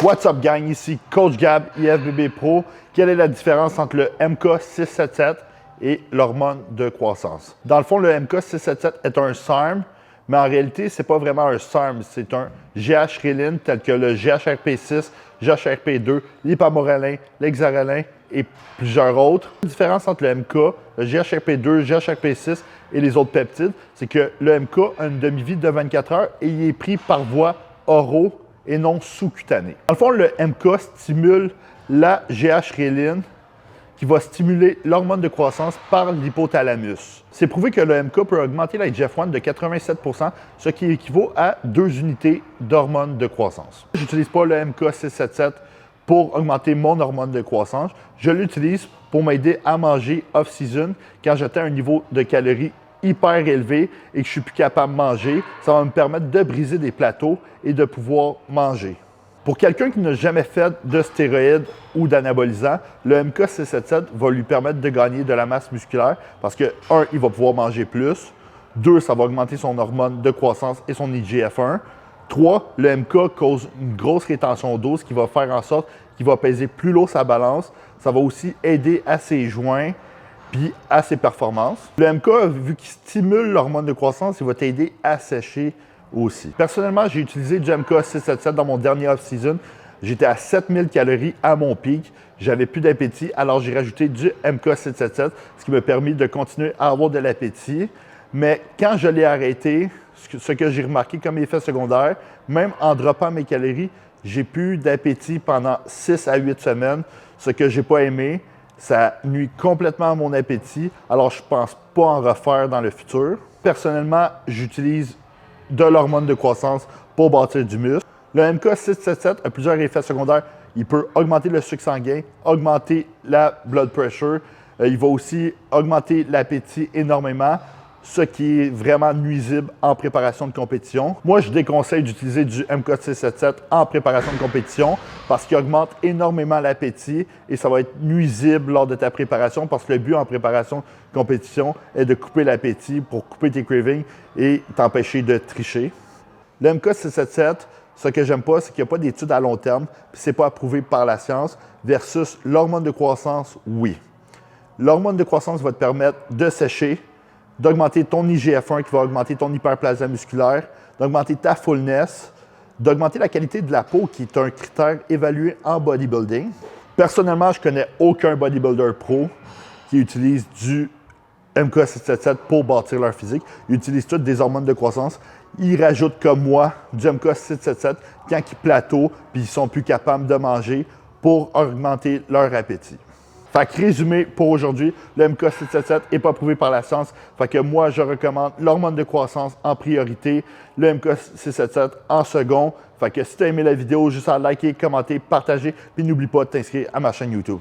What's up gang, ici Coach Gab, IFBB Pro. Quelle est la différence entre le MK677 et l'hormone de croissance? Dans le fond, le MK677 est un SARM, mais en réalité, ce n'est pas vraiment un SARM, c'est un GH-reline tel que le GHRP6, GHRP2, l'ipamorelin, l'hexarelin et plusieurs autres. La différence entre le MK, le GHRP2, GHRP6 et les autres peptides, c'est que le MK a une demi-vie de 24 heures et il est pris par voie oraux et non sous-cutanée. Dans le fond, le MK stimule la GH-reline qui va stimuler l'hormone de croissance par l'hypothalamus. C'est prouvé que le MK peut augmenter la IGF-1 de 87 %, ce qui équivaut à 2 unités d'hormone de croissance. Je n'utilise pas le MK677 pour augmenter mon hormone de croissance. Je l'utilise pour m'aider à manger off-season quand j'atteins un niveau de calories hyper élevé et que je suis plus capable de manger. Ça va me permettre de briser des plateaux et de pouvoir manger. Pour quelqu'un qui n'a jamais fait de stéroïdes ou d'anabolisants, le MK677 va lui permettre de gagner de la masse musculaire parce que, 1, il va pouvoir manger plus. 2, ça va augmenter son hormone de croissance et son IGF-1. 3, le MK cause une grosse rétention d'eau, ce qui va faire en sorte qu'il va peser plus lourd sa balance. Ça va aussi aider à ses joints puis à ses performances. Le MK, vu qu'il stimule l'hormone de croissance, il va t'aider à sécher aussi. Personnellement, j'ai utilisé du MK677 dans mon dernier off-season. J'étais à 7000 calories à mon pic. J'avais plus d'appétit, alors j'ai rajouté du MK677, ce qui m'a permis de continuer à avoir de l'appétit. Mais quand je l'ai arrêté, ce que j'ai remarqué comme effet secondaire, même en droppant mes calories, j'ai plus d'appétit pendant 6 à 8 semaines, ce que j'ai pas aimé. Ça nuit complètement à mon appétit, alors je ne pense pas en refaire dans le futur. Personnellement, j'utilise de l'hormone de croissance pour bâtir du muscle. Le MK677 a plusieurs effets secondaires. Il peut augmenter le sucre sanguin, augmenter la blood pressure. Il va aussi augmenter l'appétit énormément, ce qui est vraiment nuisible en préparation de compétition. Moi, je déconseille d'utiliser du MK677 en préparation de compétition parce qu'il augmente énormément l'appétit et ça va être nuisible lors de ta préparation parce que le but en préparation de compétition est de couper l'appétit pour couper tes cravings et t'empêcher de tricher. Le MK677, ce que j'aime pas, c'est qu'il n'y a pas d'études à long terme puis c'est pas approuvé par la science versus l'hormone de croissance, oui. L'hormone de croissance va te permettre de sécher, d'augmenter ton IGF-1 qui va augmenter ton hyperplasia musculaire, d'augmenter ta fullness, d'augmenter la qualité de la peau qui est un critère évalué en bodybuilding. Personnellement, je ne connais aucun bodybuilder pro qui utilise du MK677 pour bâtir leur physique. Ils utilisent tous des hormones de croissance. Ils rajoutent comme moi du MK677 quand ils plateauent puis ils sont plus capables de manger pour augmenter leur appétit. Fait que résumé pour aujourd'hui, le MK677 n'est pas prouvé par la science. Fait que moi, je recommande l'hormone de croissance en priorité, le MK677 en second. Fait que si tu as aimé la vidéo, juste à liker, commenter, partager, puis n'oublie pas de t'inscrire à ma chaîne YouTube.